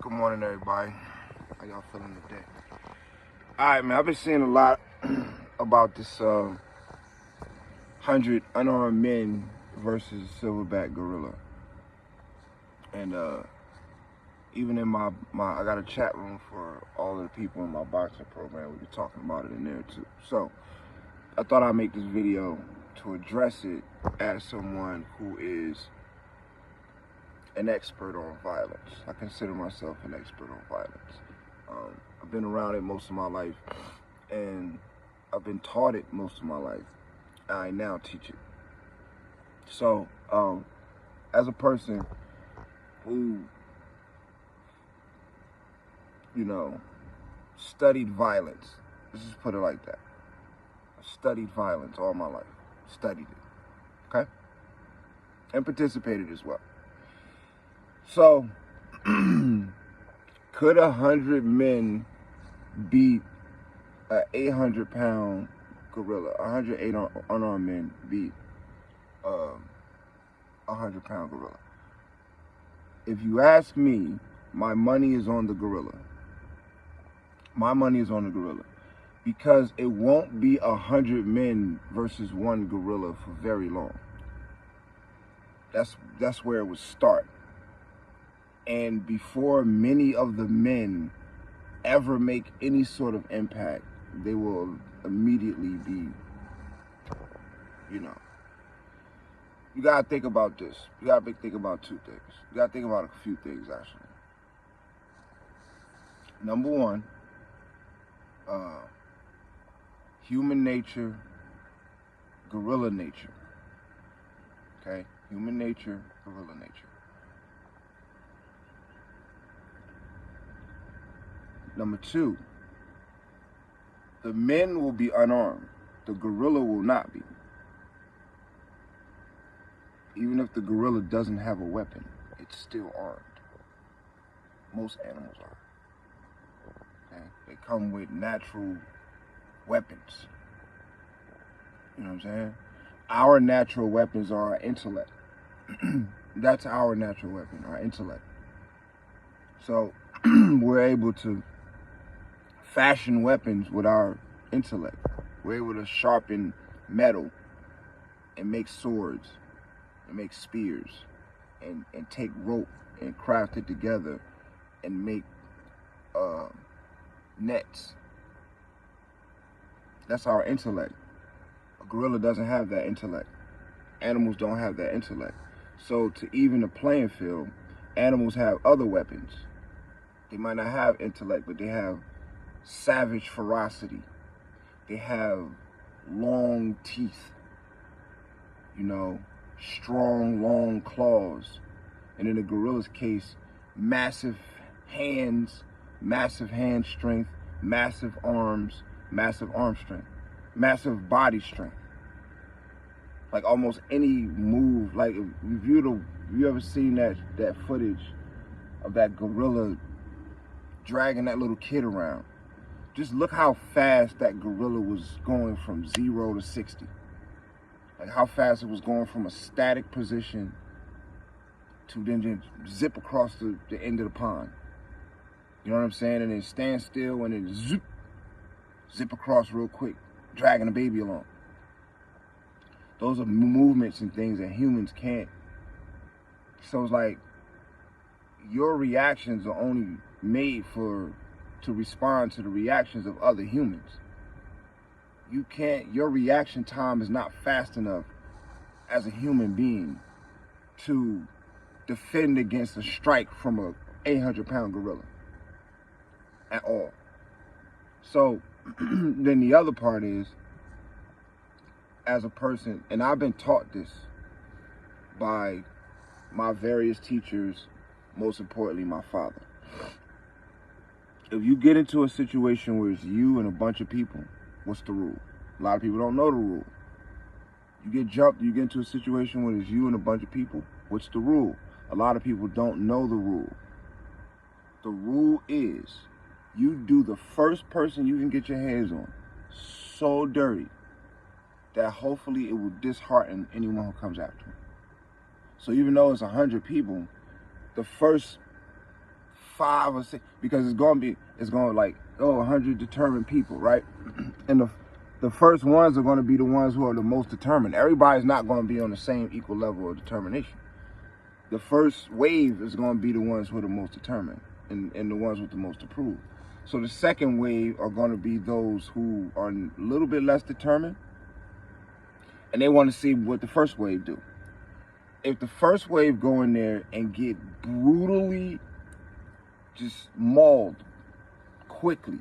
Good morning, everybody. How y'all feeling today? All right, man. I've been seeing a lot about this 100 unarmed men versus silverback gorilla, and even in my I got a chat room for all of the people in my boxing program. We be talking about it in there too. So I thought I'd make this video to address it as someone who is an expert on violence. I consider myself an expert on violence. I've been around it most of my life, and I've been taught it most of my life. I now teach it. So, as a person who, studied violence, let's just put it like that. I studied violence all my life. Studied it. Okay? And participated as well. So, could 100 men beat an 800-pound gorilla? 108 unarmed men beat a 100-pound gorilla? If you ask me, my money is on the gorilla. My money is on the gorilla. Because it won't be 100 men versus one gorilla for very long. That's where it would start. And before many of the men ever make any sort of impact, they will immediately be, you gotta think about this. You gotta think about two things. You gotta think about a few things, actually. Number one, human nature, gorilla nature. Okay? Human nature, gorilla nature. Number two, the men will be unarmed. The gorilla will not be. Even if the gorilla doesn't have a weapon, it's still armed. Most animals are. Okay? They come with natural weapons. You know what I'm saying? Our natural weapons are our intellect. That's our natural weapon, our intellect. So we're able to fashion weapons with our intellect. We're able to sharpen metal and make swords and make spears and take rope and craft it together and make nets. That's our intellect. A gorilla doesn't have that intellect. Animals don't have that intellect. So to even the playing field, animals have other weapons. They might not have intellect, but they have savage ferocity. They have long teeth, strong, long claws. And in a gorilla's case, massive hands, massive hand strength, massive arms, massive arm strength, massive body strength. Like almost any move, like if you ever seen that footage of that gorilla dragging that little kid around, just look how fast that gorilla was going from 0 to 60. Like how fast it was going from a static position to then just zip across the end of the pond. You know what I'm saying? And then stand still and then zip across real quick, dragging the baby along. Those are movements and things that humans can't. So it's like your reactions are only made to respond to the reactions of other humans. Your reaction time is not fast enough as a human being to defend against a strike from a 800-pound gorilla at all. So then the other part is, as a person, and I've been taught this by my various teachers, most importantly, my father. If you get into a situation where it's you and a bunch of people, what's the rule? A lot of people don't know the rule. You get jumped, you get into a situation where it's you and a bunch of people, what's the rule? A lot of people don't know the rule. The rule is, you do the first person you can get your hands on so dirty that hopefully it will dishearten anyone who comes after him. So even though it's 100 people, the first 5 or 6, because it's going to like, 100 determined people, right? And the first ones are going to be the ones who are the most determined. Everybody's not going to be on the same equal level of determination. The first wave is going to be the ones who are the most determined and the ones with the most to prove. So the second wave are going to be those who are a little bit less determined, and they want to see what the first wave do. If the first wave go in there and get brutally just mauled quickly,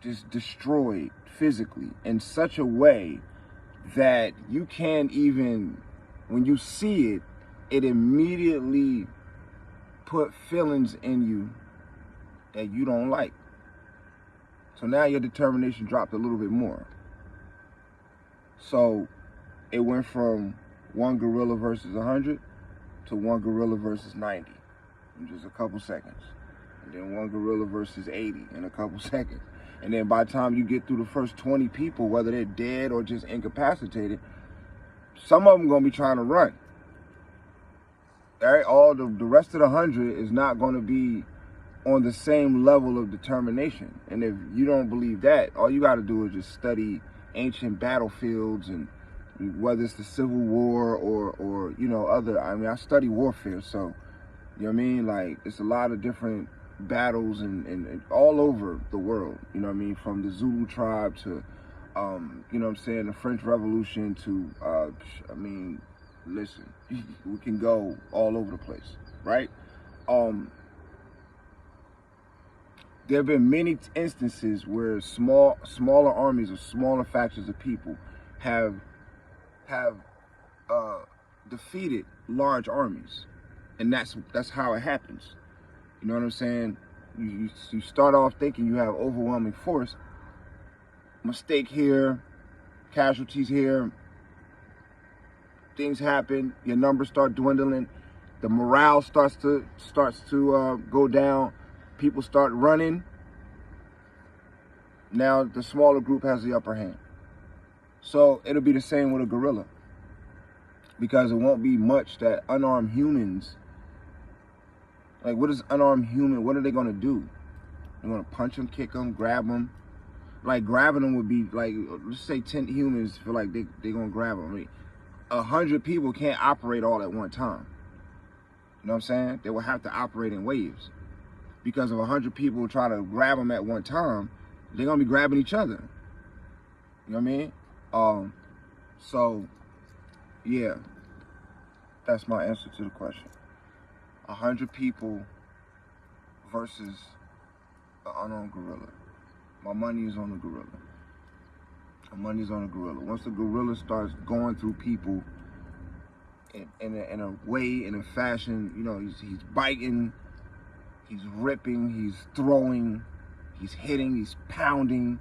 just destroyed physically in such a way that you can't even, when you see it, it immediately put feelings in you that you don't like. So now your determination dropped a little bit more. So it went from one gorilla versus 100 to one gorilla versus 90 in just a couple seconds. And then one gorilla versus 80 in a couple seconds. And then by the time you get through the first 20 people, whether they're dead or just incapacitated, some of them going to be trying to run. All right, all the rest of the 100 is not going to be on the same level of determination. And if you don't believe that, all you got to do is just study ancient battlefields, and whether it's the Civil War or you know, other, I mean, I study warfare, so, you know what I mean? Like, it's a lot of different battles and all over the world, you know what I mean? From the Zulu tribe to, you know what I'm saying, the French Revolution to, I mean, listen, we can go all over the place, right? There have been many instances where smaller armies or smaller factions of people have defeated large armies, and that's how it happens. You know what I'm saying? You start off thinking you have overwhelming force. Mistake here, casualties here. Things happen. Your numbers start dwindling. The morale starts to go down. People start running. Now the smaller group has the upper hand. So it'll be the same with a gorilla, because it won't be much that unarmed humans, like, what is unarmed human, what are they going to do? They're going to punch them, kick them, grab them. Like, grabbing them would be like, let's say 10 humans feel like they're going to grab them. I mean, 100 people can't operate all at one time. You know what I'm saying? They will have to operate in waves. Because if 100 people try to grab them at one time, they're going to be grabbing each other. You know what I mean? So, yeah, that's my answer to the question. 100 people versus an unarmed gorilla. My money is on the gorilla. My money is on the gorilla. Once the gorilla starts going through people in a way, in a fashion, you know, he's biting, he's ripping, he's throwing, he's hitting, he's pounding.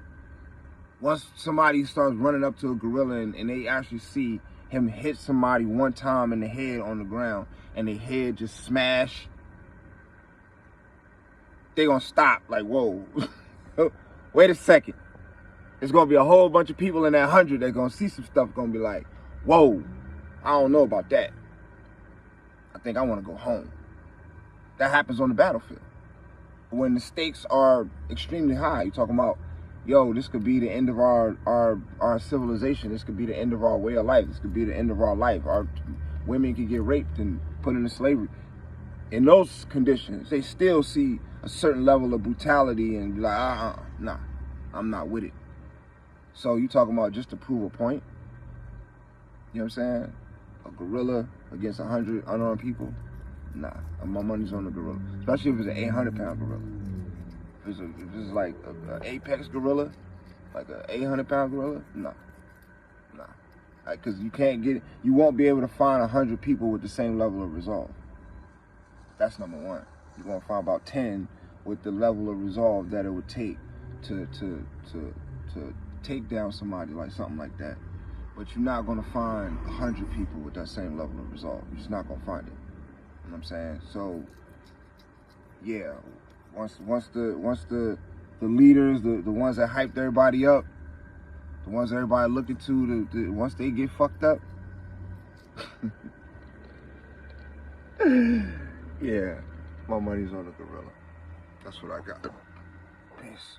Once somebody starts running up to a gorilla and they actually see him hit somebody one time in the head on the ground and their head just smash, they gonna stop like, whoa, wait a second. There's gonna be a whole bunch of people in that 100 that gonna see some stuff, gonna be like, whoa, I don't know about that. I think I wanna go home. That happens on the battlefield. When the stakes are extremely high, you're talking about, yo, this could be the end of our civilization. This could be the end of our way of life. This could be the end of our life. Our women could get raped and put into slavery. In those conditions, they still see a certain level of brutality and be like, nah, I'm not with it. So you talking about just to prove a point? You know what I'm saying? A gorilla against 100 unarmed people? Nah, my money's on the gorilla. Especially if it's an 800-pound gorilla. If it's like an apex gorilla, like an 800-pound gorilla, nah. Because you won't be able to find 100 people with the same level of resolve. That's number one. You're gonna find about 10 with the level of resolve that it would take to take down somebody, like something like that. But you're not gonna find 100 people with that same level of resolve. You're just not gonna find it. You know what I'm saying? So, yeah. Once the leaders, the ones that hyped everybody up, the ones everybody looked into, once they get fucked up, yeah, My money's on the gorilla. That's what I got. Peace.